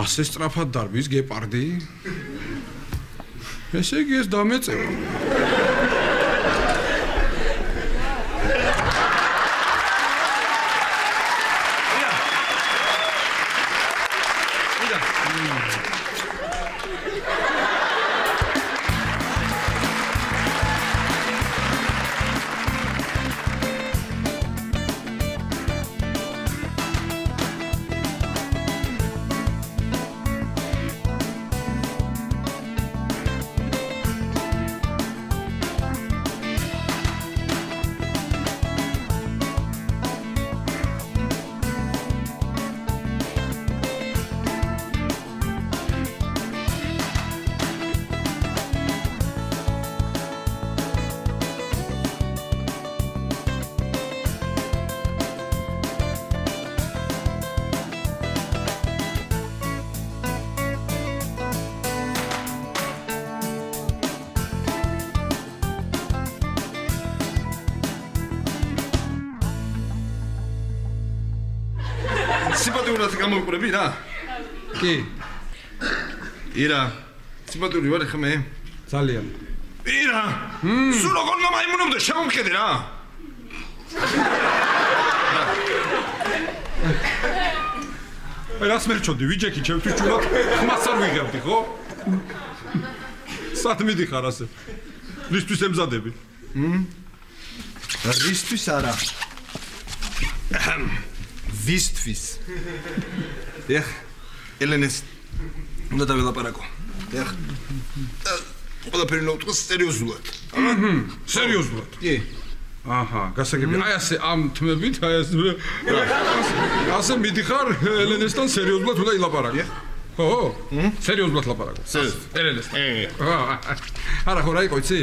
ასე სწრაფად დარბის გეპარდი? ესე იგი ეს დამეწევა. სიპატიურად გამოვიყურები რა? კი, ირა, სიპატიური ვარ ხე მე? ძალიან. ირა, სულ როგორ გამაიმუნებდა შემომხედე რა? რას მერჩოდი, ვიჯექი ჩემთვის ჭულად ხმას არ ვიღებდი, ხო? სად მიდიხარ ასე? რისთვის ემზადები? რისთვის არა? ვისთვის. ეხ, ელენეს უნდა დაველაპარაკო. ეხ. ყველაფერი ნაუტყოს სერიოზულად. სერიოზულად? კი. აჰა, გასაგები. აი ასე ამ თმებით, აი ასე მიდიხარ ელენესთან სერიოზულად უნდა ილაპარაკო. ხო? სერიოზულად ლაპარაკო. ელენესთან. არა, ხო, რა იყო, იცი?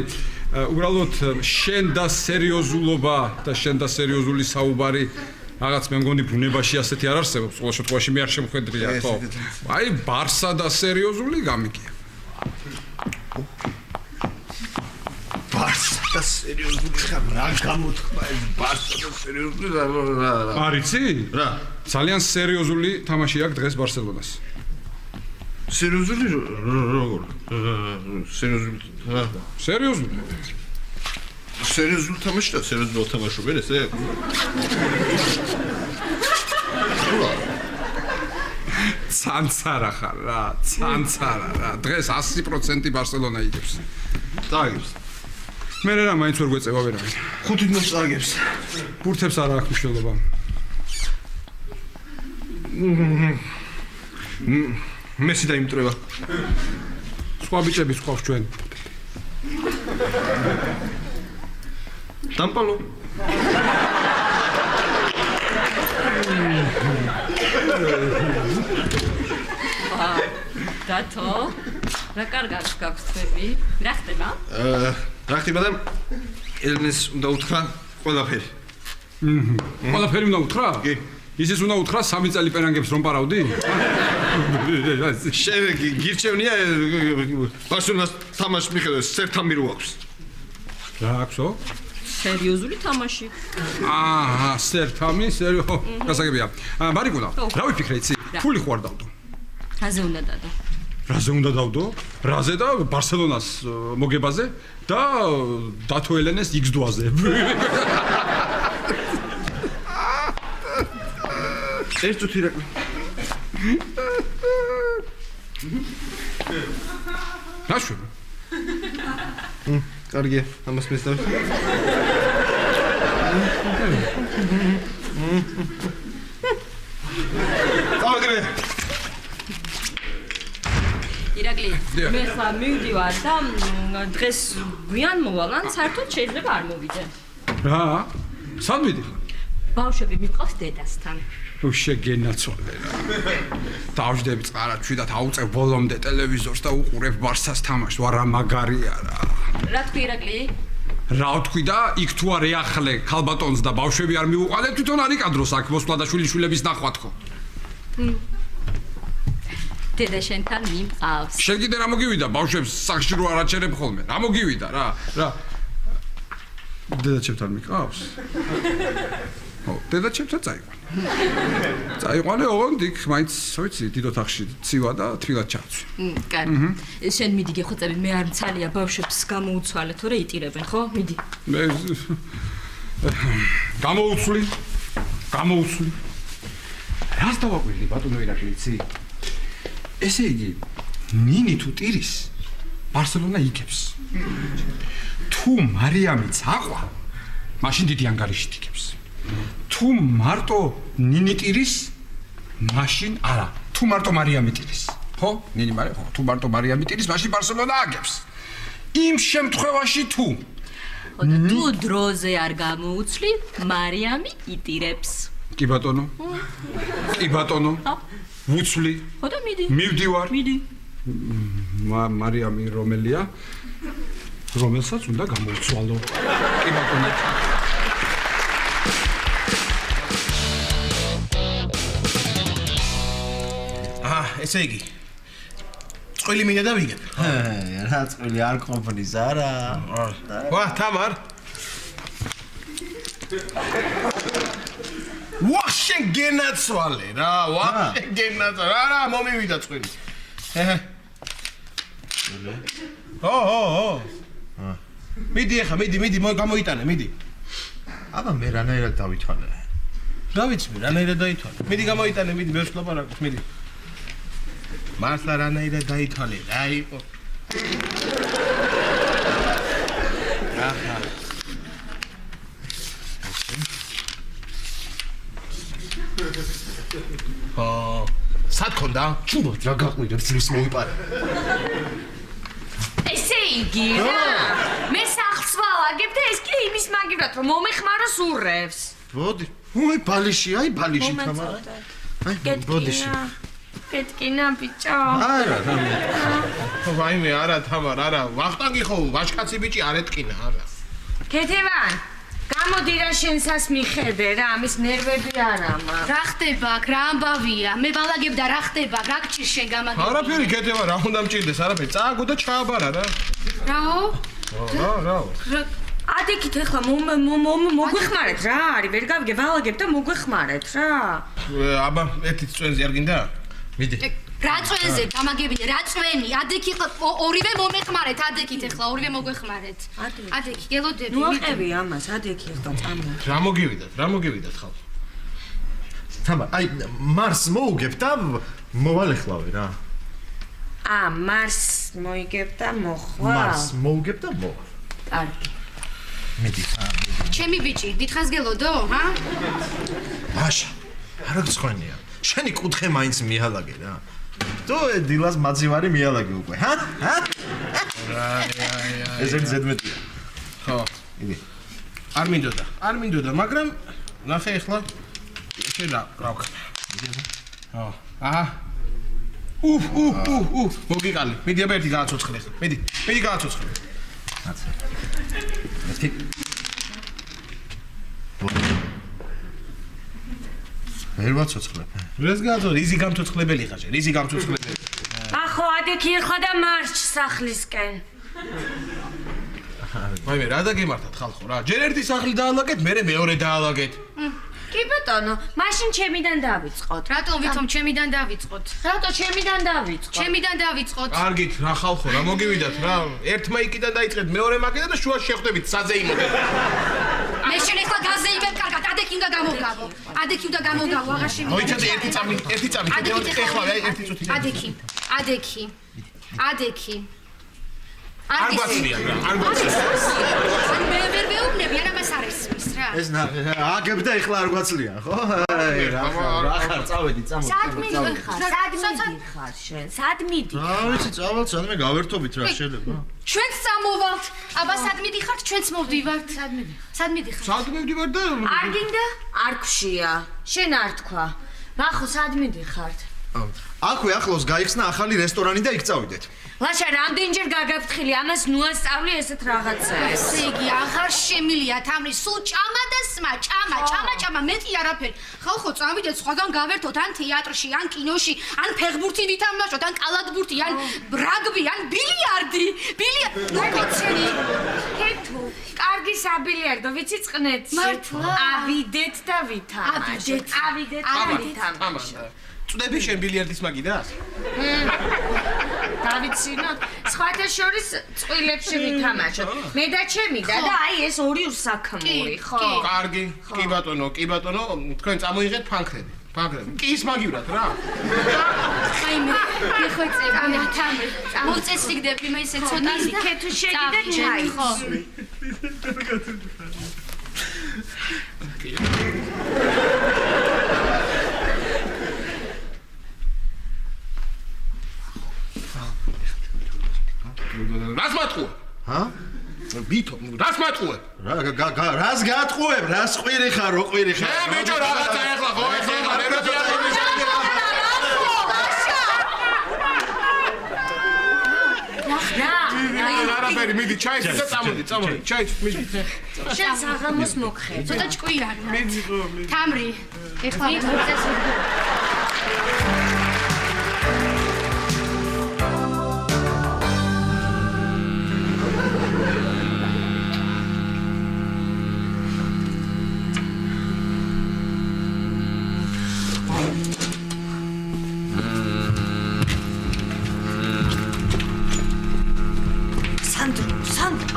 უბრალოდ შენ და სერიოზულობა და შენ და სერიოზული საუბარი რაღაც მე მგონი ბუნებაში ასეთი არ არსებობს, ყოველ შემთხვევაში მე არ შემხედრია, ხო? აი, ბარსა და სერიოზული გამიგია. ბარსა და სერიოზული ხარ, რა გამოთქმა ეს ბარსა და სერიოზული რა. არიცი? რა? ძალიან სერიოზული თამაში აქვს დღეს ბარსელონას. სერიოზული როგორ? სერიოზული რა? სერიოზული. სერიოზული თამაში და სერიოზულად თამაშობენ ესე? ცანცარა ხარ რა, ცანცარა რა. დღეს 100% ბარსელონა იგებს. წაგებს. მე რა მაინც ვერ გვეწევა ვერავინ. 5 დღეს წაგებს. ბურთებს არ აქვს მნიშვნელობა. მესი დაიმტრევა. სხვა ბიჭები სqავს ჩვენ. დამპალო. დათო, რა კარგად გაქვს თქვენი? რა ხდება? რა ხდება და ელენეს უნდა უთხრა ყველაფერი. ყველაფერი უნდა უთხრა? კი. ისიც უნდა უთხრა 3 წელი პერანგებს რომ პარავდი? შენ გირჩევნია ბარსელონას თამაში მიხედოს სერტამი რო აქვს. რა აქვსო? სერიოზული თამაში. აჰა, სერტამი, გასაგებია. მარიკუნა, რა ვიფიქრე იცი? ფული ხო არ დავდო? რაზე უნდა დადო? რაზე უნდა დავდო? რაზე და ბარსელონას მოგებაზე და დათო ელენეს X2-ზე. ეს თუ თირაკლი. ნაშვები. კარგია, ამას მესწავ. აგრე. ირაკლი, მე ხა მივდივარ და დღეს გვიან მოვალან, საერთოდ შეიძლება არ მოვიდე. რა? სად მიდიხარ? ბავშვები მიყავს დედასთან. შეგენაცვალე რა. დავждები წყარაჩვი და დაუწევ ბოლომდე ტელევიზორს და უყურებ ბარსას თამაშს. ვარა მაგარია რა. რა თქვი ირაკლი? რა თქვი და იქ თუ არ ეახლე ქალბატონს და ბავშვები არ მიუყალე თვითონ არ იკადროს აქ მოსვლა და შვილიშვილების ნახვა თქო. დედა შენთან მიმყავს. შენ კიდე რა მოგივიდა ბავშვებს სახში რო არ აჩერებ ხოლმე. რა მოგივიდა რა. დედა ჩემთან მიყავს? ხო. დედაჩემთან წაიყვანე, ოღონდ იქ მაინც, ვიცი, დიდ ოთახში ცივა და თბილად ჩავწვი. კარგი. შენ მიდი გეხოწები, მე არ მცალია ბავშვებს გამოუცვალე, თორე იტირებენ, ხო? მიდი. მე გამოუცვლი. რას დავაკვირდი ბატონო ირაკლიცი? ესე იგი, ნინი თუ ტირის, ბარსელონა იგებს. თუ მარიამიც აყვა, მაშინ დიდი ანგარიშით იგებს. თუ მარტო ნინი ტირის, მაშინ არა. თუ მარტო მარიამი ტირის. ხო? ნინი მარიამი, ხო, თუ მარტო მარიამი ტირის, მაშინ ბარსელონა აგებს. იმ შემთხვევაში თუ თუ დროზე არ გამოუცვლი, მარიამი იტირებს. კი ბატონო. ვუცვლი. ხო და მიდი. მივდივარ. მიდი. მარიამი რომელია? რომელსაც უნდა გამოუცვალო. კი ბატონო. ესე იგი. წყვილი მინდა და ვიგებ. რა წყვილი არ ყოფნის არა. ვა, თამარ. ვა, შენ გენაცვალე რა, რა, მომივიდა წყვილი. მიდი ახლა, მიდი, გამოიტანე, მიდი. აბა მე რანაირად დავითვალე. რა ვიცი, რანაირად დაითვალე. მიდი გამოიტანე, მიდი, მე ვშლაპარაკობ, მიდი. მართლა რანაირად დაითვალე, რა იყო. სად ქონდა? ჩუბოთ რა გაყვირებს რის მოიპარე. ესე იგი რა. მე სახლს ვალაგებ და ეს კი იმის მაგივრად რომ მომეხმაროს ურევს. ბოდი. უი ბალიში, აი ბალიში თამარ. აი ბოდიში. კეთკინა ბიჭო. არა, ვაიმე, არა თამარ, არა. ვახტანგი ხო, ვაშკაცი ბიჭი არ ეტკინა, არა. ქეთევან, გამოდი რა შენსას მიხედე რა, ამის ნერვები არა მაქვს. რა ხდება აქ, რა ამბავია? მე ვალაგებ და რა ხდება? რა გჭირს შენ გამაგები? არაფერი გეტევა, რა უნდა მჭირდეს, არაფერი. წააგო და ჩააბარა რა. რაო? რა. ადიქით ახლა მოგვეხმარეთ რა არის, ვერ გავიგე, ვალაგებ და მოგვეხმარეთ რა. აბა, ერთი წვენზე არ გინდა? მიდი. რა წვენზე გამაგებინე, რა წვენი? ადექი ორივე მომეხმარეთ, ადექით ახლა ორივე მოგვეხმარეთ. ადექი, გელოდები. ნუ აყევი ამას, ადიქი ახლა წამო. რა მოგივიდათ ხალხო? თამარ, აი მარს მოუგებ და მოვალეხლავე რა. მარს მოიგებ და მოხვალ. მარს მოუგებ და მოვალ. კარგი. მიდი. ჩემი ბიჭი, დიდხანს გელოდო, ჰა? მაშა, არა გწვენია. შენი კუთხე მაინც მიალაგე რა. თუ დილას მაძივარი მიალაგე უკვე, ჰა? ეს ერთ ზედმეტია. ხო. იდი. არ მინდოდა, მაგრამ ნახე ახლა შენ რა ვქნა. ხო. აჰა. მოგიყალე. მიდი აბა ერთი გააცოცხლე ახლა. მიდი გააცოცხლე. კაცო. ერთი ვერ ვაცოცხლებ. რას გააცო, რიზი გამცოცხლებელი ხარ შენ, რიზი გამცოცხლებელი. ახო ადიქი ერხვა და მარშ სახლისკენ. ვაიმე, რა დაგემართათ ხალხო რა? ჯერ ერთი სახლი დაალაგეთ, მერე მეორე დაალაგეთ. კი ბატონო, მაშინ ჩემიდან დავიწყოთ. რატომ ვითომ ჩემიდან დავიწყოთ? რატო ჩემიდან დავიწყოთ? ჩემიდან დავიწყოთ. კარგით, რა ხალხო, რა მოგივიდათ რა? ერთ მაიკიდან დაიწყეთ, მეორე მაიკიდან და შუაში შეხვდებით საზეიმოდან. მე შენ ახლა გაზეიმებ კარგად, ადექი უნდა გამოგავო. აღარ შემიძლია. მოიცადე ერთი წამი, ეხლა ერთი წუთი. ადექი. არ გვაცვლია რა, არ გვაცვლია. მე ვერ მეუბნები, არა მას არ ესმის რა. ეს აგებ და ეხლა არ გვაცლიან, ხო? რა ხარ, წავედი, წამო. სად ხარ შენ? სად მიდი? რა ვიცი, წავალ, სადმე გავერთობით რა შეიძლება. ჩვენც წამოვალთ. აბა სად მიდიხართ? ჩვენც მოვდივართ. სად მიდიხართ? სად მივდივარ და არ გინდა? არ გშია. შენ არ თქვა. ნახო, სად მიდიხართ? აქვე ახლოს გაიხსნა ახალი რესტორანი და იქ წავიდეთ. ლაშა რამდენჯერ გაგაფრთხილი ამას ნუასწავლი ესეთ რაღაცა. ესე იგი აღარ შემილია თამრი სულ ჭამა და სმა ჭამა მეტი არაფერი ხალხო წავიდეთ სხვაგან გავერთოთ ან თეატრში ან კინოში ან ფეხბურთი ვითამაშოთ ან კალათბურთი ან რაგბი ან ბილიარდი ნუკოცერი კეთო, კარგი საბილიარდო, ვიცი წყნეთ. მართლა? ავიდეთ და ვითამაშოთ. ავიდეთ და ვითამაშოთ. წდები შენ ბილიარდის მაგიდას? დავიცინოთ, სხვათა შორის წყვილებში ვითამაშოთ. მე და ჩემი და აი ეს ორი უსაქმური, ხო? კარგი, კი ბატონო, თქვენ წამოიღეთ ფანქრები. კი ის მაგივრად რა. აი მე ხოწებია თამრი მოწესრიგდები მე ისე ცოტა კეთო შეგიდეთ ჩაი. ხო რას მატყუე? ჰა? ბითო, რას მატყუე? რას გაატყუებ? რას ყვირი ხარ, რო ყვირი ხარ? ბიჭო რაღაცა ეხლა ხო ეხლა არაფერი მიდი ჩაის და წამოდი ჩაის მიდი შენ საღამოს მოგხედ. ცოტა ჭკვიანია თამრი ეხლა მოწესრიგდები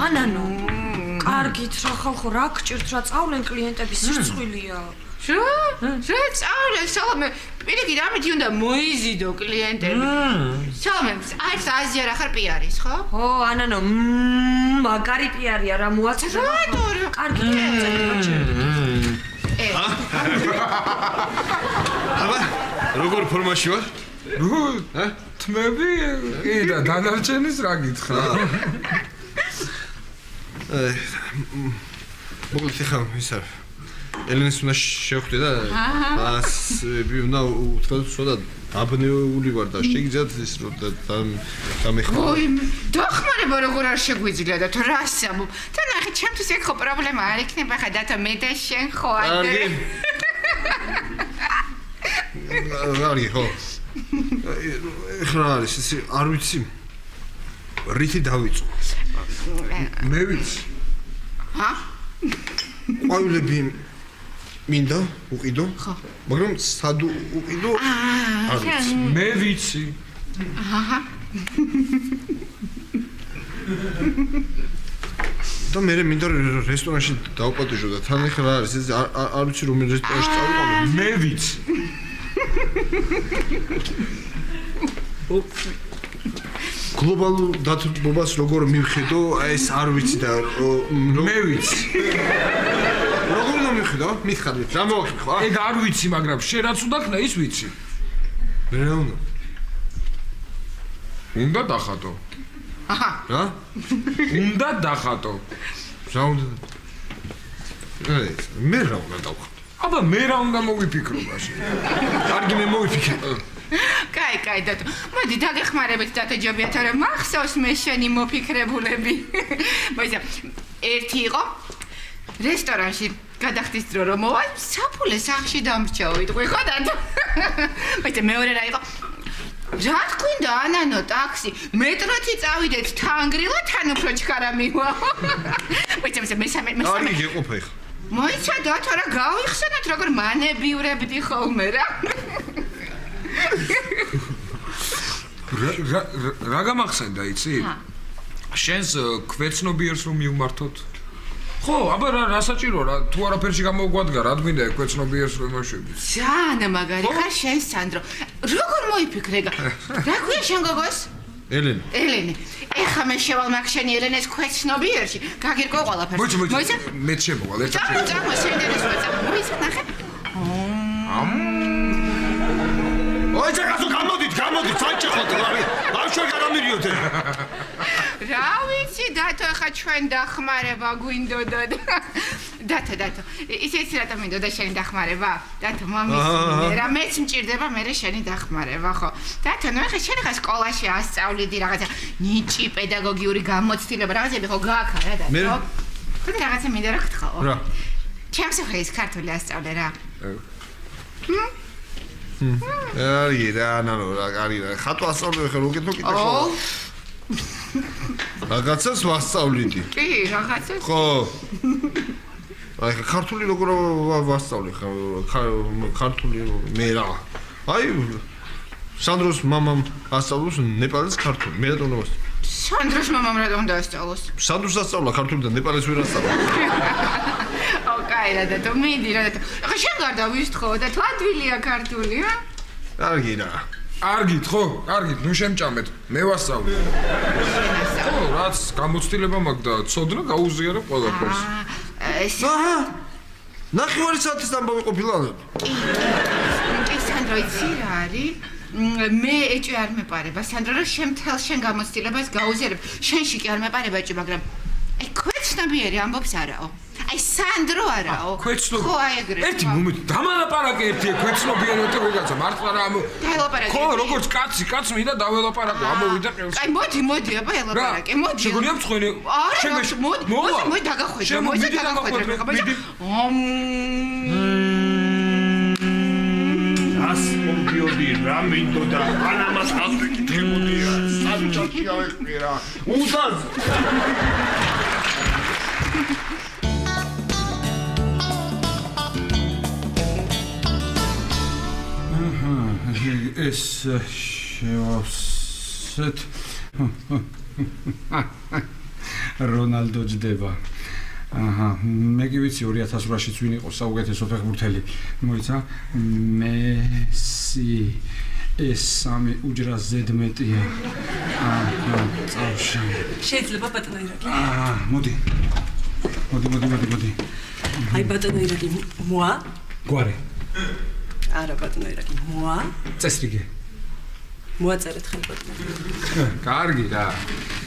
ანანო, კარგით რა ხალხო, რა გჭირთ რა წავლენ კლიენტების სირცხვილია. რა წავლენ სალამე, პირიქით ამით უნდა მოიზიდო კლიენტები. სალამე, არც აზია რა ხარ პიარის, ხო? ო, ანანო, მაგარი პიარია რა მოაწოდე. რატო? კარგი აბა, როგორ ფორმაში ვარ? თმები კი და დანარჩენის რა გითხრა? მოკლედ ხა ისა ელენეს უნდა შევხვდე და ასები უნდა უთხრა და დაბნეული ვარ და შეგიძლიათ ის რომ დამეხმარა. ოი, დახმარება როგორ არ შეგვიძლია და თუ რა სამო. და ნახე, ჩემთვის ეგ ხო პრობლემა არ იქნება ხა და მე და შენ ხო ადრე. კარგი ხო. ეხლა არის ის არ ვიცი რითი დავიწყო. მე ვიცი. ჰა? ყვავილები მინდა უყიდო? ხო. მაგრამ სად უყიდო? არ ვიცი. მე ვიცი. აჰა. და მე მინდა რესტორანში დავპატეჟო და თან ეხლა არის ეს არ ვიცი რომ რესტორანში წავიყავო. მე ვიცი. გლობალურ დათბობას როგორ მივხედო, ეს არ ვიცი და მე ვიცი. როგორ უნდა მივხედო? მითხარით, რა მოვახერხო? ეგ არ ვიცი, მაგრამ შენ რაც უნდა ხნა, ის ვიცი. მე რა უნდა? უნდა დახატო. აჰა. რა? უნდა დახატო. რა უნდა? მე რა უნდა დავხატო? აბა მე რა უნდა მოვიფიქრო მაშინ? კარგი მე მოვიფიქრე. კაი დათო. მოდი დაგეხმარებით დათო ჯობიათ არა მახსოვს მე შენი მოფიქრებულები. მოიცა ერთი იყო რესტორანში გადახდის დრო რომ მოვა საფულე სახში დამრჩავით ხო დათო. მოიცა მეორე რა იყო რა თქვინდა ანანო ტაქსი მეტროთი წავიდეთ თანგრილა თან უფრო ჩქარა მივა. მოიცა მესამე კარგი გეყოფა ეხლა. მოიცა დათო რა გავიხსენოთ როგორ მანებიურებდი ხოლმე რა. რა გამახსენდა იცი? შენს ქვეცნობიერს რომ მივმართოთ? ხო, აბა რა საჭირო რა, თუ არაფერში გამოგვადგა, რა გვინდა ქვეცნობიერს რომ იმაშვები? ძალიან მაგარი ხარ შენ სანდრო. როგორ მოიფიქრე? რა ქვია შენ გოგოს? ელენე. ეხა მე შევალ მაგ შენი ელენეს ქვეცნობიერში. გაგირკო ყველაფერს. მოიცა მე შემოვალ ერთად. წამო შენ დერესვაცა. მოიცა ნახე. ოი ჩაკასო გამოდით, საჭეხოთ რა. არ შეგარამირიოთ. რა ვიცი დათო ხა ჩვენ დახმარება გვინდოდა და დათო, ისიც რატომ მინდოდა შენი დახმარება? დათო, მომისმინე რა, მეც მჭირდება მე შენი დახმარება, ხო? დათო, ნუ ეხლა შენ ხა სკოლაში ასწავლიდი რაღაცა ნიჭი პედაგოგიური გამოცდილება, რაღაცები ხო გააქა რა დათო? ხო რაღაცა მინდა რა გთხოვო. რა? ჩემს ხა ის ქართული ასწავლე რა. არის რა, ანუ რა, არის რა. ხატვა ასწავლე ხე როგეთო კიდე ხო? რაღაცას ვასწავლიდი. კი, რაღაცას. ხო. აი ქართული როგორ ვასწავლე ქართული მე რა. აი სანდროს მამამ ასწავლოს ნეპალეს ქართული. მე რატომ დავასწავლე? სანდროს მამამ რატომ დაასწავლოს? სანდროს ასწავლა ქართული და ნეპალეს ვერ ასწავლა. ოკეი, რა და მიდი რა და. ახლა შენ გარდა ვის თქო და თუ ადვილია ქართული, ა? კარგი რა. კარგით ხო? კარგით, ნუ შემჭამეთ. მე ვასწავლე. ხო, რაც გამოცდილება მაქვს და ცოდნა გაუზიარა ყველაფერს. აჰა. ნახევარი საათის ამბავი ყოფილა. კი, სანდრო, იცი რა არის? მე ეჭვი არ მეპარება, სანდრო, რა შემთელ შენ გამოცდილებას გაუზიარებ. შენში კი არ მეპარება ეჭვი, მაგრამ აი ქვეცნობიერი ამბობს არაო. აი სანდრო არაო. ქვეცნობ. ხო, აი ეგრე. ერთი მომენტ, დამალაპარაკე ერთი ქვეცნობიერი და რაღაცა მართლა რა ამ დაელაპარაკე. ხო, როგორც კაცს მინდა დაველაპარაკო, ამოვიდა ყევს. აი მოდი, აბა ელაპარაკე, მოდი. შეგონია მწვენე. მოდი დაგახვედრე, მოდი დაგახვედრე. ასმოდიოდი რა მინდოდა ანამას ასე კითხებოდია სამჭაში ავეხმერა უდაზ ეს შევავსეთ რონალდო ჯდება აჰა მე კი ვიცი 2008-ში ვინ იყო საუკეთესო ფეხბურთელი მოიცა მესი ეს სამი უჯრა ზედმეტია აჰა წავშა შეიძლება ბატონო ირაკლი მოდი აი ბატონო ირაკლი მოა გვარი არა ბატონო ირაკლი მოა წესრიგი მოაწერეთ ხელ ბატონო კარგი რა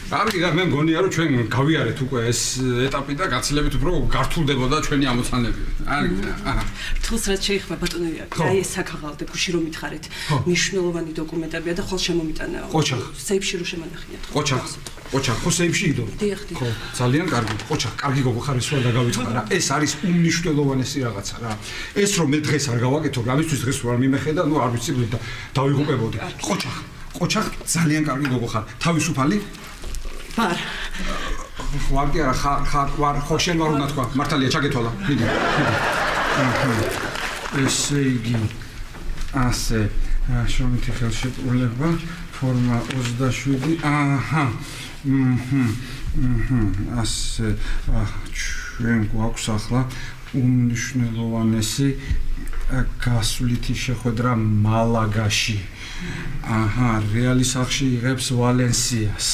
მე მგონია რომ ჩვენ გავიარეთ უკვე ეს ეტაპი და გაცილებით უფრო გართულდებოდა ჩვენი ამოცანები. კარგი რა. თულს რაც შეიხმა ბატონო ირაკლი, აი ეს საქაღალდე გუში რომ მითხარით. მნიშვნელოვანი დოკუმენტებია და ხვალ შემომიტანაო. ყოჩახ. სეიფში რო შემანახიათ. ყოჩახ, ხო სეიფში იდო. დიახ. ხო, ძალიან კარგი. ყოჩახ, კარგი გოგო ხარ ის რა დავიწყდა რა. ეს არის უმნიშვნელოვანესი რაღაცა რა. ეს რომ მე დღეს არ გავაკეთო, გამისთვის დღეს არ მიმეხედა, ნუ არ ვიცი და დავიღუპებოდი. ყოჩახ, ძალიან კარგი გოგო ხარ. თავისუფალი ვარ. ვარ კი არა, ხარ, ხო შენ ვარ უნდა თქვა. მართალია, ჩაგეთვალა. მიდი. ესე იგი ასე შრომითი ხელშეკრულება ფორმა 27 აჰა ასე ჩვენ გვაქვს ახლა უმნიშვნელოვანესი გასვლითი შეხვედრა მალაგაში აჰა რეალის სახლში იღებს ვალენსიას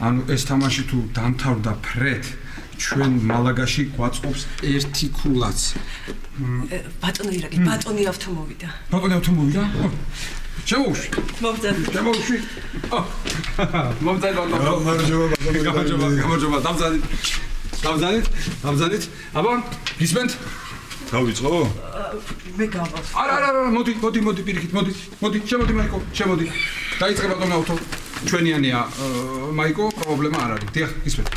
ანუ ეს თამაში თუ დამთავრდა ფრედ ჩვენ მალაგაში გვაწყობს ერთი ქულაც. ბატონო ირაკლი, ბატონი ავტომოვიდა. ბატონი ავტომოვიდა? შემოვშვი. შემოვშვი. მომწაი ბატონო. გამარჯობა. დამზადეთ. აბა, გისმენთ? დავიწყო? მე გავა. არა, მოდი პირიქით, მოდი, შემოდი მაიკო, შემოდი. დაიწყე ბატონო ავტო. ჩვენიანია მაიკო, პრობლემა არ არის. დიახ, გისმენთ.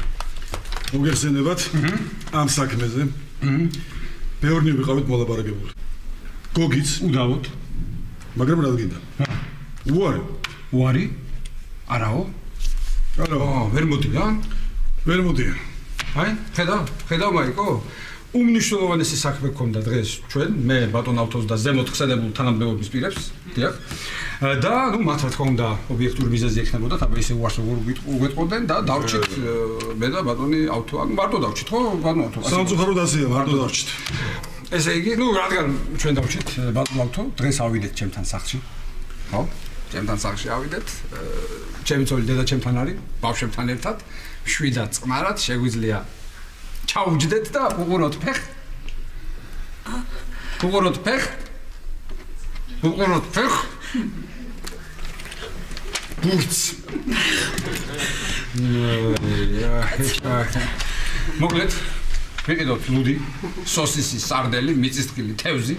მოგეხსენებათ ამ საქმეზე. ბევრი ვიყავით მოლაპარაკებული. გოგიც უდავოდ, მაგრამ რა გინდა? უარი? არაო? ვერ მოდი რა? ვერ მოდია. აი, ხედავ მაიკო? უმნიშვნელოვანესი საქმე გქონდა დღეს ჩვენ, მე ბატონ ავთოს და ზემოთ ხსენებულ თანამდებობის პირებს, დიახ. და ნუ მათ რა თქმა უნდა ობიექტური მიზეზი ექნებოდა, აბა ისე უარს უგვეტყოდნენ და დავრჩით მე და ბატონი ავთო, ანუ მარტო დავრჩით ხო, ბატონ ავთო. სამწუხაროდ ასეა, მარტო დავრჩით. ესე იგი, ნუ რადგან ჩვენ დავრჩით ბატონ ავთო, დღეს ავიდეთ ჩემთან სახლში. ხო? ჩემთან სახლში ავიდეთ. ჩემი ცოლი დედა ჩემთან არის, ბავშვებთან ერთად. შვიდად წყნარად შეგვიძლია ჩაუჯდეთ და უყუროთ ფეხ. ბურც. მოკლედ ვიყიდოთ ლუდი, სოსისი, სარდელი, მიწისწყლი, თევზი.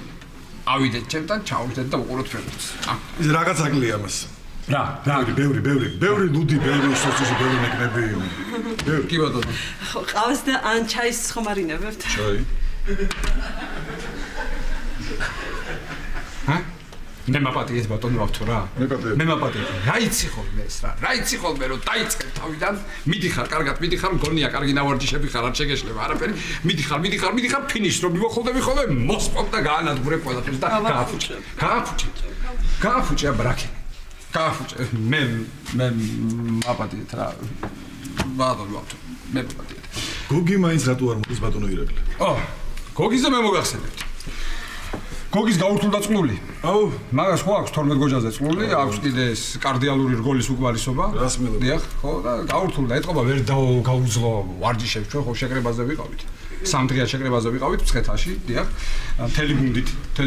ავიდეთ ჩემთან, ჩავიდეთ და უყუროთ ფილმს. ის რაღაც აკლია მას. რა? ბევრი ლუდი, ბევრი სოცისი, ბევრი ნეკნები. ბევრი. კი ბატონო. ხო, ყავს და ან ჩაის ხომარინებებთ. ჩაი. ჰა? მე მაპატიეთ ბატონო ავთო რა. მე მაპატიეთ. რა იცი ხოლმე ეს რა? რა იცი ხოლმე რომ დაიწყებ თავიდან, მიდიხარ, კარგად მიდიხარ, მგონია, კარგი ნავარჯიშები ხარ, არ შეგეშლება არაფერი. მიდიხარ, ფინიშ რომ მივახოლდები ხოლმე, მოსპობ და გაანადგურებ ყველაფერს და გააფუჭე ბრაკი. გააფუჭე. მე მაპატიეთ რა. ბატონო ავთო. მე მაპატიეთ. გოგი მაინც რატო არ მოდის ბატონო ირაკლი? გოგიზე მე მოგახსენებთ. გოგის გაურთულდა წყლული. აუ, მაგას ხო აქვს 12 გოჯაზე წყლული, აქვს კიდე ეს კარდიალური რგოლის უკმარისობა. რას მელოდი? დიახ, ხო და გაურთულდა. ეთყობა ვერ გაუძლო ვარჯიშებს, ჩვენ ხო შეკრებაზე ვიყავით. 3 დღეა შეკრებაზე ვიყავით მცხეთაში, დიახ. მთელი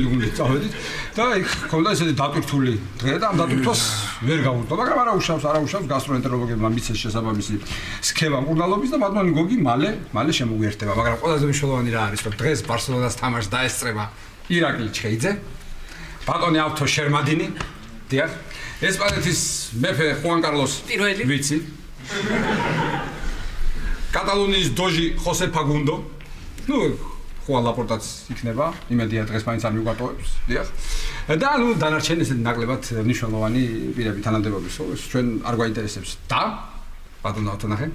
გუნდით წავედით და იქ ქონდა ესეთი დატვირთული დღე და ამ დატვირთვას ვერ გაურთულდა, მაგრამ არა უშავს გასტროენტეროლოგებმა მიცეს შესაბამისი სქემა მკურნალობის და ბატონი გოგი მალე შემოგვიერთდება, მაგრამ ყველაზე მნიშვნელოვანი რა არის, რომ დღეს ბარსელონას თამაშს დაესწრება ირაკლი ჩხეიძე, ბატონი ავთო შერმადინი, დიახ, ესპანეთის მეფე ხუან კარლოს პირველი ვიცი, კატალონიის დოჟი ხოსე ფაგუნდო, ხუან ლაპორტაც იქნება, იმედია დღეს მაინც არ მიგვატოვებს, დიახ, და დანარჩენი ესეთი ნაკლებად მნიშვნელოვანი პირები თანამდებობის, ჩვენ არ გვაინტერესებს და ბატონო ავთო ნახე,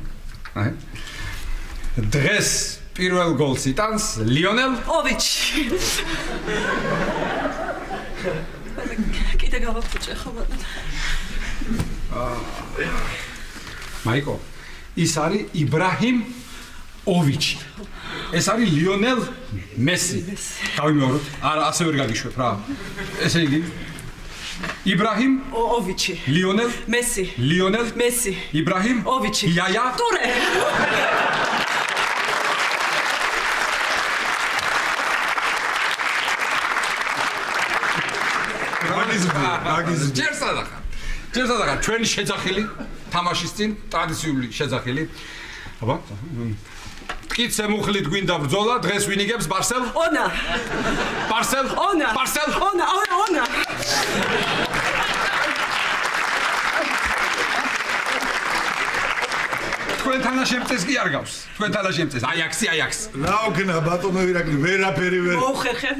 დღეს პირველ გოლს იტანს ლიონელ ოვიჩი. კიდე გავაფუჭე ხო ბატონო. მაიკო, ის არის იბრაჰიმ ოვიჩი. ეს არის ლიონელ მესი. გავიმეოროთ. არა, ასე ვერ გაგიშვებ რა. ესე იგი იბრაჰიმ ოვიჩი. ლიონელ მესი. ლიონელ მესი. იბრაჰიმ ოვიჩი. იაია ტურე. ჯერსადახა ჩვენი შეძახილი თამაშის წინ ტრადიციული შეძახილი აბა ტკიცე მუხლით გვინდა ბრძოლა დღეს ვინ იგებს ბარსელ ონა თქვენ თანაშემწეს კი არ გავს თქვენ თანაშემწეს აიაქსი რა უკნა ბატონო ირაკლი ვერაფერი ვერ მოხერხე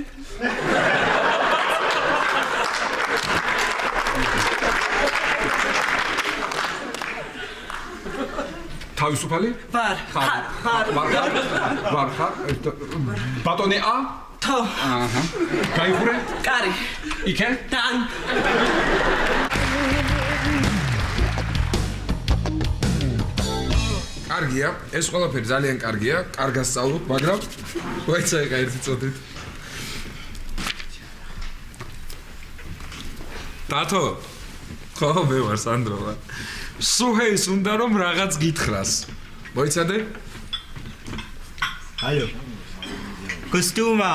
თავისუფალი? ვარ. ბატონი ა? თო. აჰა. გაიხურე? კარი. იქე? თან. კარგია, ეს ყველაფერი ძალიან კარგია, კარგად სწავლობ, მაგრამ ვაიცაიყა ერთი წოდით. დათო, ხო, მე ვარ სანდრო ვარ. სუჰეის უნდა რომ რაღაც გითხრას. მოიცადე? ალო. კოსტიუმა.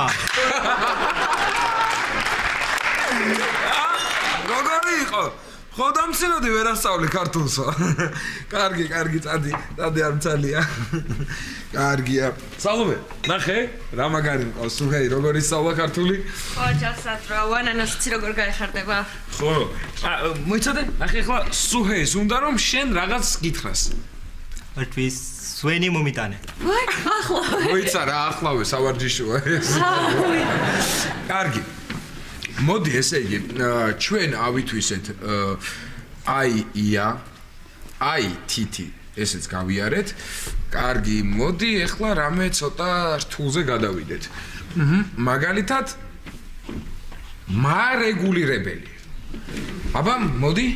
როგორი იყო? ხო დამცინოდი ვერ ასწავლე ქართულსო. კარგი, წადი არ მცალია. კარგია. სალომე, ნახე, რა მაგარი მყავს სუჰეი, როგორ ისწავლა ქართული? ხო, ჯახსად რა, ვანანას ცი როგორ გაიხარდება? ხო. მოიცადე? ნახე ახლა სუჰეის უნდა რომ შენ რაღაც გითხრას. არტვის სვენი მომიტანე. ვაი, ახლა. მოიცა რა, ახლავე სავარჯიშოა ეს. კარგი. მოდი ესე იგი, ჩვენ ავითვისეთ აი თითი ესეც გავიარეთ. კარგი, მოდი ახლა რამე ცოტა რთულზე გადავიდეთ. მაგალითად მარეგულირებელი. აბა, მოდი.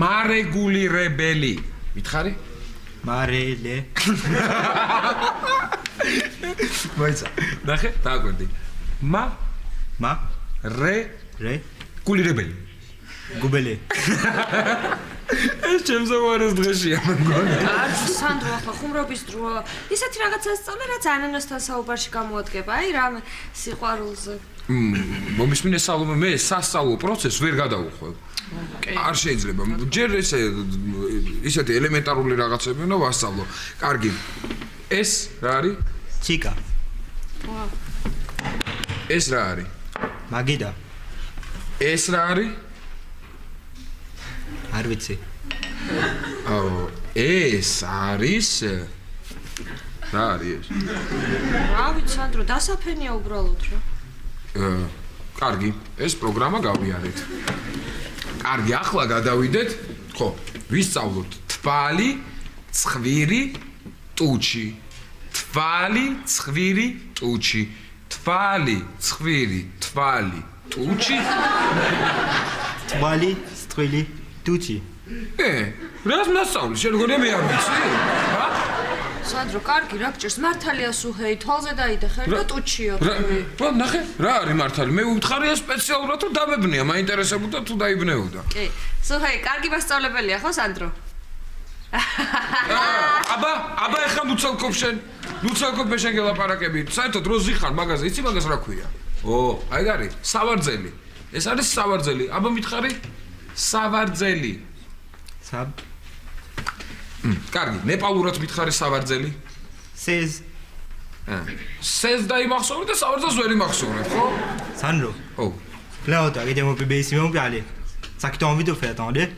მარეგულირებელი. მითხარი? მარელე. მოიცა. ნახე, დააკვირდი. მა რე გულირებელი. გუბელე. ეს ჩემზე უარეს დღეშია მგონი. არც სანდრო ახლა ხუმრობის დროა. ისეთი რაღაცა სწავლე, რაც ანანოსთან საუბარში გამოადგება, აი რამე სიყვარულზე. მომისმინე სალომე, მე სასწავლო პროცესს ვერ გადავუხვალ. არ შეიძლება. ჯერ ისეთი ელემენტარული რაღაცები უნდა ვასწავლო. კარგი. ეს რა არის? ჩიკა. ეს რა არის? მაგიდა. ეს რა არის? არ ვიცი. ეს არის რა არის ეს? რა ვიცი, სანდრო, დასაფენია უბრალოდ რა. კარგი, ეს პროგრამა გავიარეთ. კარგი, ახლა გადავიდეთ. ხო, ვისწავლოთ თვალი, ცხვირი, ტუჩი. თვალი, ცხვირი, ტუჩი. თვალი, ცხვირი, თვალი, ტუჩი. თვალი, ცხვირი, ტუჩი. რას მასწავლი? შენ როგორია მე არ ვიცი? რა? სანდრო, კარგი, რა გჭირს? მართალია სუჰეი, თვალზე დაიდეხარ და ტუჩიო. რა, ნახე, რა არის მართალი? მე უთხარია სპეციალურად თუ დამებნია, მაინტერესებოდა თუ დაიბნეოდა. კი, სუჰეი, კარგი მასწავლებელია ხო, სანდრო? აბა, ეხლა ნუცელკობ შენ მე შენ გელაპარაკები. საერთოდ როზი ხარ მაგაზე, იცი მაგას რა ქვია? აი გარი, სავარძელი. ეს არის სავარძელი. აბა მითხარი? სავარძელი. კარგი, ნეპალურად მითხარი სავარძელი? სეზ. სეზ დაიმახსოვრე და სავარძელს ვერ იმახსოვრებ, ხო? Sandro. Oh. Là, on t'a mon bébé Simon pour aller. Ça que t'as envie de faire, attendez.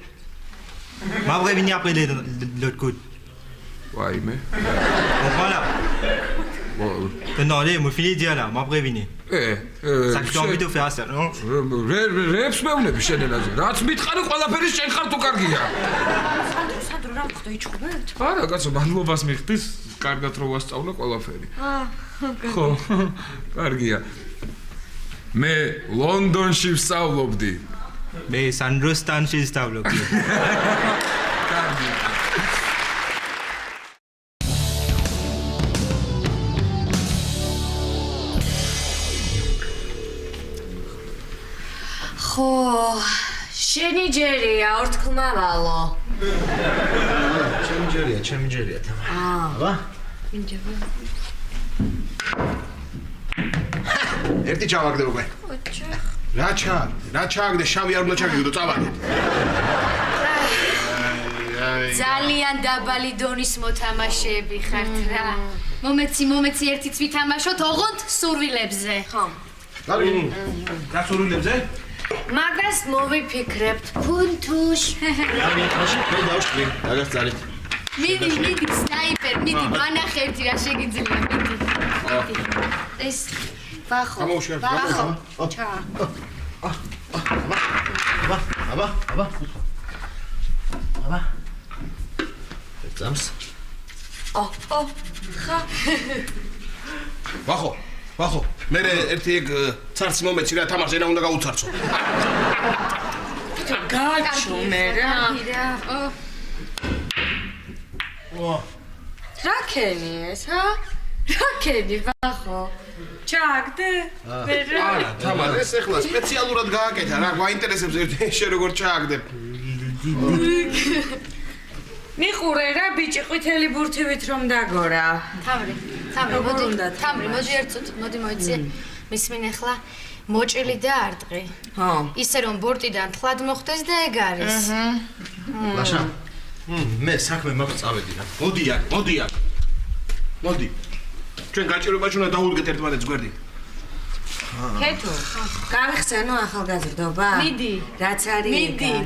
M'a prévenu après de l'autre côté. Ouais, mais. Voilà. Attendez, mon filet dit là, m'a prévenu. Ça que t'as envie de faire ça, non? Reps მეუბნები შენ ენაზე. რაც მითხარი, ყველაფერი შენ ხარ თუ კარგია. სანდრო, რა გხდა იჭხობთ? არა, კაცო, მადლობას მიხდის, კარგად რო ვასწავლე ყველაფერი. ხო, კარგია. მე ლონდონში ვსწავლობდი. მე სანდროსტანში ვსწავლობდი. კარგი. ხო, შენი ჯერია, ორთქლმავალო. ჩემი ჯერია. აბა? მინჯება. ერთი ჩავაგდე უკვე. რა ჩააგდე, შავი არ უნდა ჩაგიგდო, წავაგდე. ძალიან დაბალი დონის მოთამაშეები ხართ რა. მომეცი ერთიც ვითამაშოთ, ოღონდ სურვილებზე. ხო. რა სურვილებზე? მაგას მოვიფიქრებთ, ფუნთუშ. მე დავშლი, დაგას ძალით. მიდი, სნაიპერ, მიდი, განახე ერთი რა შეგიძლია, მიდი. ეს ბახო. ჩა. აბა. ძამს. ხა. ვახო. მე ერთი ეგ ცარცი მომეცი რა თამაშს ენა უნდა გაუცარცო. გაჩო მე რა. რა ქენი ეს, ჰა? რა ქენი ვახო? ჩააგდე? არა, თამარ, ეს ეხლა სპეციალურად გააკეთა რა, გვაინტერესებს ერთი შენ როგორ ჩააგდებ. მიყურე რა ბიჭი ყვითელი ბურთივით რომ დაგორა. თამრი, მოდი ერთწუთი, მოდი მოიცი. მისმენ ახლა მოჭილი და არტყი. ხო. ისე რომ ბორტიდან თლად მოხდეს და ეგ არის. ლაშა. მე საქმე მაქვს წავედი რა. მოდი აქ. ჩვენ გაჭირებაში უნდა დაუდგეთ ერთმანეთს გვერდი. ქეთო, გავიხსენო ახალგაზრდობა? მიდი. რაც არის?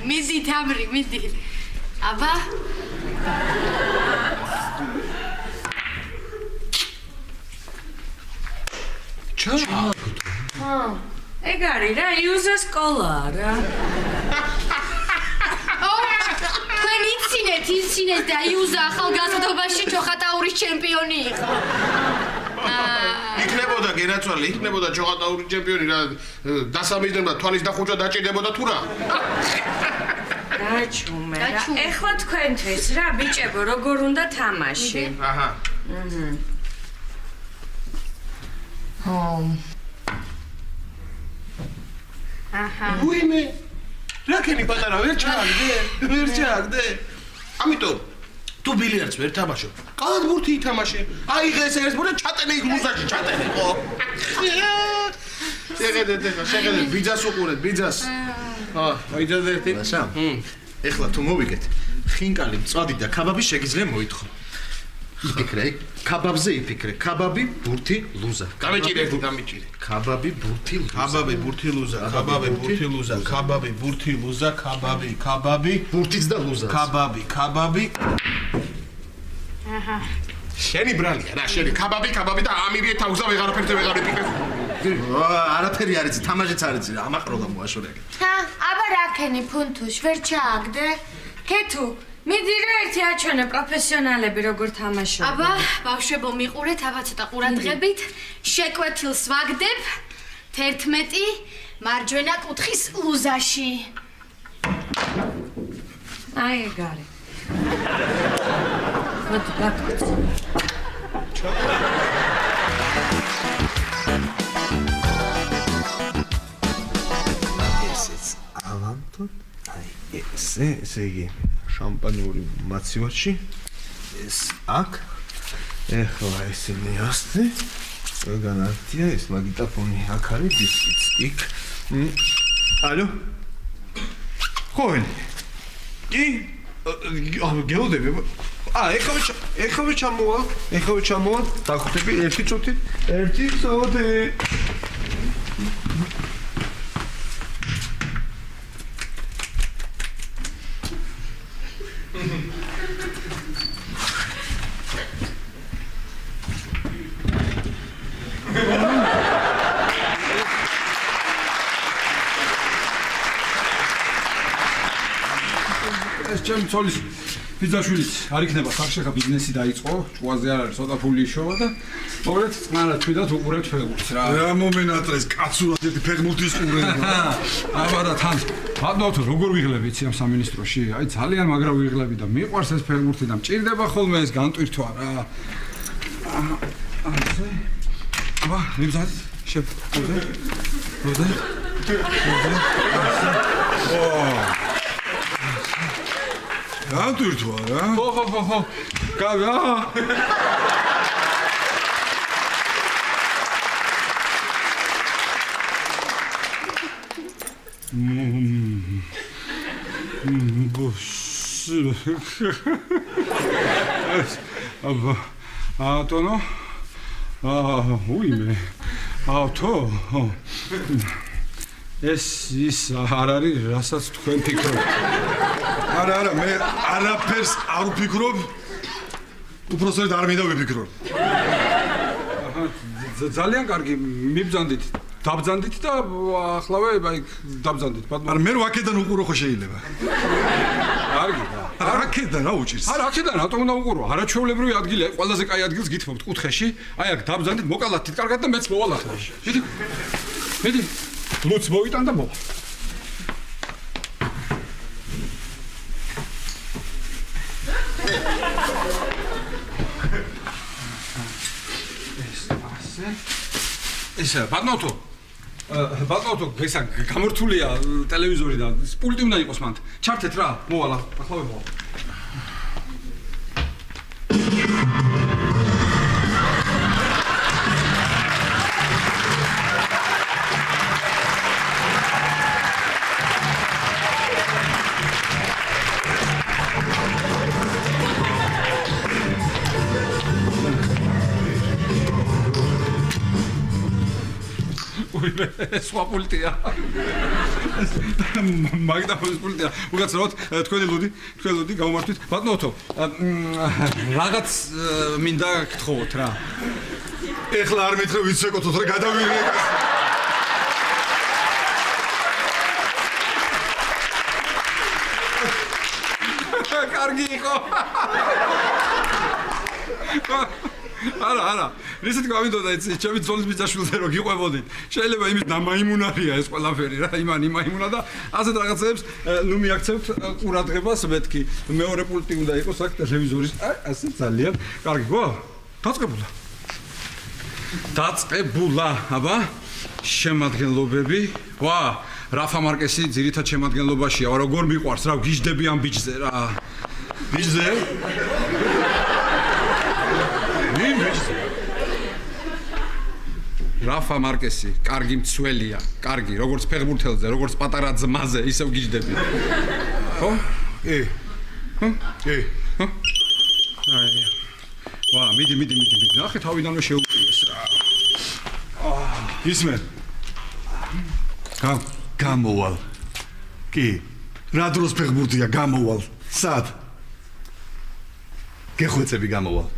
მიდი თამრი, მიდი. აბა. ეგ არის რა, იუზა სკოლა რა. თქვენ იცინეთ და იუზა ახალგაზრდობაში ჩოხატაურის ჩემპიონი იყო. იქნებოდა გენაცვალი, იქნებოდა ჩოხატაურის ჩემპიონი რა, დასამიჯნება თვალის დახუჭა დაჭირდებოდა თუ რა? გაჩუმე რა. ეხლა თქვენთვის რა ბიჭებო, როგორ უნდა თამაში? აჰა. აჰა. უიმე. რა ქენი პატარა ვერ ჩააგდე. ამიტომ თუ ბილიარდს ვერ თამაშობ, კალათბურთი ითამაშე. აიღე ეს ერთ ბურთი ჩატენე იქ მუზაში, ჩატენე, ხო? შეგედეთ, ბიძას უყურეთ, ბიძას. მოიძადე ერთი. ლაშა. ეხლა თუ მოვიგეთ, ხინკალი, მწვადი და ქაბაბი შეგიძლია მოითხო. იფიქრე, ქაბაბზე იფიქრე. ქაბაბი, ბურთი, ლუზა. დამიჭირე, დამიჭირე. ქაბაბი, ბურთი, ლუზა. ქაბაბი, ბურთი, ლუზა, ქაბაბი, ბურთი, ლუზა, ქაბაბი, ბურთი, ლუზა, ქაბაბი, ბურთიც და ლუზა. ქაბაბი. აჰა. შენი ბრალია, რა შენი ქაბაბი და ამირიე თავზე ვეღარაფერზე ვეღარ იფიქრე. არაფერი არ იცი, თამაშიც არ იცი, ამაყროლა მოაშორე. აბა რაკენი ფუნთუშ ვერ ჩააგდე? ქეთუ მიდი რა ერთი აჩვენე პროფესიონალები როგორ თამაშობენ. აბა, ბავშვებო მიყურეთ, აბა ცოტა ყურადღებით. შეკვეთილს ვაგდებ 11 მარჯვენა კუთხის ლუზაში. აი ეგ არის. მოდი გაკეთე. ესეც ავანტო. აი ესე იგი შამპანიური მაცივარში ეს აქ ეხლა ესენი ასწე ყველგან არტია ეს მაგიტაფონი აქ არის დისკიც იქ ალო ხოენი კი გეოდები ეხლა ჩამოვალ დაგხვდები ერთი წუთით ერთი საათი ჩემ ცოლის ბიძაშვილიც არ იქნება სახშეხა ბიზნესი დაიწყო, ჭუაზე არ არის, ცოტა ფული იშოვა და მოგეთ წყნარად თვიდათ უყურებთ ფეხბურთს რა. რა მომენატრეს კაცურად ერთი ფეხბურთის ყურება. აბა და თან ბატონო როგორ ვიღლები იცი ამ სამინისტროში? აი ძალიან მაგრა ვიღლები და მიყვარს ეს ფეხბურთი და მჭირდება ხოლმე ეს განტვირთვა რა. ასე. აბა, მიბზართ? როდე? განტვირთვა რა. ხო. გავია. აბა, ატონო. უიმე. ავთო. ეს ის არ არის, რასაც თქვენ ფიქრობთ. არა, მე არაფერს არ ვფიქრობ. უბრალოდ არ მინდა ვიფიქრო. ძალიან კარგი, მიბძანდით. დაბძანდით და ახლავე აი დაბძანდით. არა, მე ვაკედან უყურო ხო შეიძლება. კარგი. აქედან რა უჭირს? არა, აქედან რატომ უნდა უყურო? არაჩვეულებრივი ადგილია, ყველაზე კაი ადგილს გითხოვთ კუთხეში. აი აქ დაბძანდით, მოკალათით კარგად და მეც მოვალ ახლა. მიდი. ლუც მოვიტან და მოვა. ეს ბატონო ესა გამორთულია ტელევიზორი და პულტი უნდა იყოს მანდ. ჩართეთ რა, მოვალ ახლავე მოვალ. სხვა პულტია. მაგიტაფონის პულტია. უგაცრავთ თქვენი ლუდი გამომართვით. ბატონო, რაღაც მინდა გთხოვოთ რა. ეხლა არ მითხრე ვიც ვეკოთოთ რა გადავიღე. კარგი იყო. არა. რისით გავიდოდა იცი, ჩემი ძოლის ბიძაშვილზე რო გიყვებოდით. შეიძლება იმის დამაიმუნარია ეს ყველაფერი რა, იმაიმუნა და ასეთ რაღაცებს ნუ მიაქცევთ ყურადღებას მეთქი. მეორე პულტი უნდა იყოს აქ ტელევიზორის. აი, ასე ძალიან კარგი გო. დაწყებულა, აბა. შემადგენლობები. ვა, რაფა მარკესი ძირითად შემადგენლობაშია. როგორ მიყვარს რა, გიждები ამ ბიჭზე რა. ბიჭზე? რაფა მარკესი, კარგი მცველია, კარგი, როგორც ფეხბურთელზე, როგორც პატარა ძმაზე, ისევ გიждები. ხო? აი. ვა, მიდი. ნახე თავიდანვე შეუპირეს რა. ისმე. გამოვალ. კი. რა დროს ფეხბურთია გამოვალ? სად? გეხვეწები გამოვალ.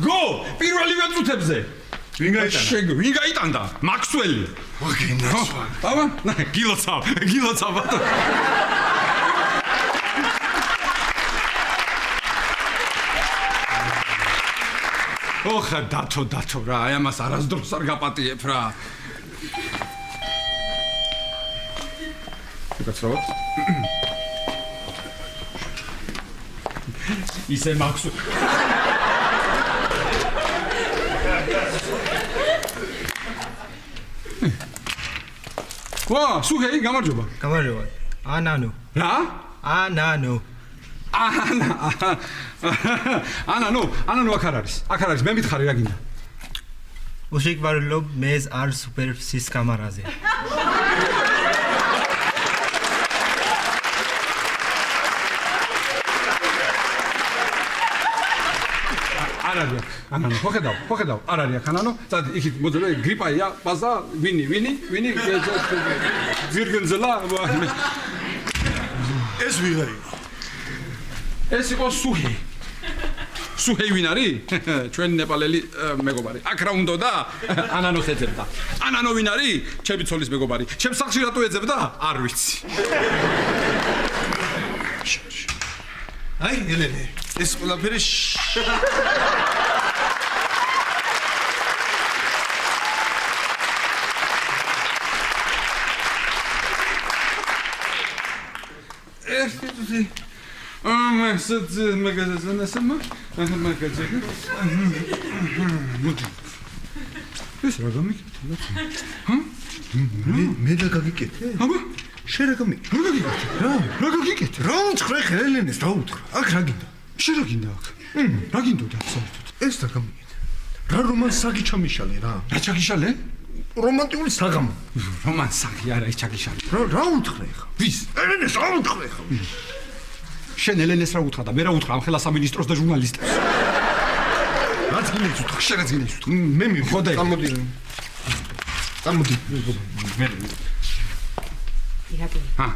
გო! პირველივე წუთებზე. ვინ გაიტანდა? მაქსველი. ვაგინაცვა. აბა, გილოცავ ბატონო. ოხა დათო რა, აი ამას არასდროს არ გაპატიებ რა. გაცრავად? ისე მაქსუ. ვა, სუხეი, გამარჯობა. გამარჯობა. ანანო. რა? ანანო. ანანო აქ არ არის. მე მითხარი რა გინდა? უშეგვარლობ მეზ არ სუპერფისის კამარაზე. არ არის ანანო, ხოხედავ, არ არის ანანო. წადი, იქით მოძრე გრიპაია, პაზა, ვინი, ზირგენზელა. ეს ვიღა იყო? ეს იყო სუჰეი ვინ არის? ჩვენი ნეპალელი მეგობარი. აქ რა უნდა და ანანოს ეძებდა. ანანო ვინ არის? ჩემი ცოლის მეგობარი. ჩემს სახლში რატო ეძებდა? არ ვიცი. აი, ელენე, ეს ყველაფერი ეს რა გამიკეთე? მე და გაგიკეთე? აბა, შენ რა გამიკეთე? რა გაგიკეთე? რა უთხრე ელენეს, რა უთხრა? აქ რა გინდა? შენ რა გინდა აქ? რა გინდოდა საერთოდ? ეს რა გამიკეთე? რა რომანსაკი ჩამიშალე რა? რა ჩაგიშალე? რომანტიკული საღამო. რომანსაკი არა, ის ჩაგიშალე. რა უთხრე ხა? ვის? ელენეს რა უთხრე ხა? შენ ელენეს რა უთხრა და მე რა უთხრა ამ ხელა სამინისტროს და ჟურნალისტებს? რაც გინდს უთხრა? შენ რაც გინდს უთხრა? მე მიხოდე. წამოდი. ირაკლი. ჰა.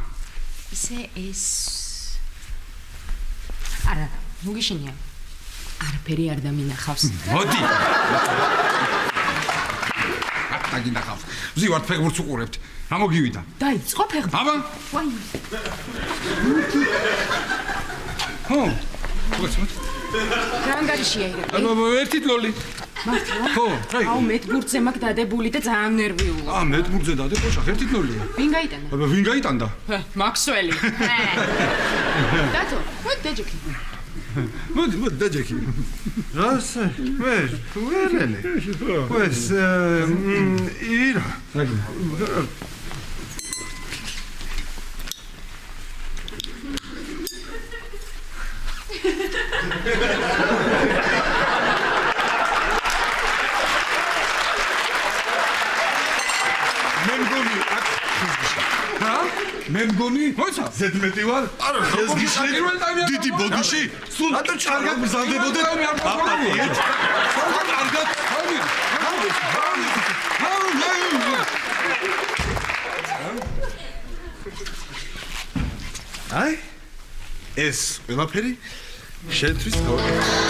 ისე ეს არა, მოგიშენია. არაფერი არ დამინახავს. მოდი. აგინახავს. ვზივართ ფეხბურთს უყურებთ. რა მოგივიდა? დაიწყო ფეხბურთი. აბა. ვაი. ხო. მოწმოთ. რა ანგარიშია ირაკლი? აბა, ერთი ლოლი. მართლა? ხო, რა იყო? აუ მეტბურთზე მაქვს დადებული და ძალიან ნერვიულა. მეტბურთზე დადე, ყოშა, ერთი ლოლია. ვინ გაიტანა? აბა, ვინ გაიტანდა? მაქსველი. დათო, მოდი დაჯექი. მოდი დაჯექი. რასე? მე, ელენე. ეს ირა. მე მგონი, მოიცა? ზედმეტი ვარ? არა, ხეზგიში. დიდი ბოდიში? სულ რატო კარგად მზადდებოდეთ? აპატიეთ. კარგად. აი ეს ყველაფერი შენთვის გავაკეთე.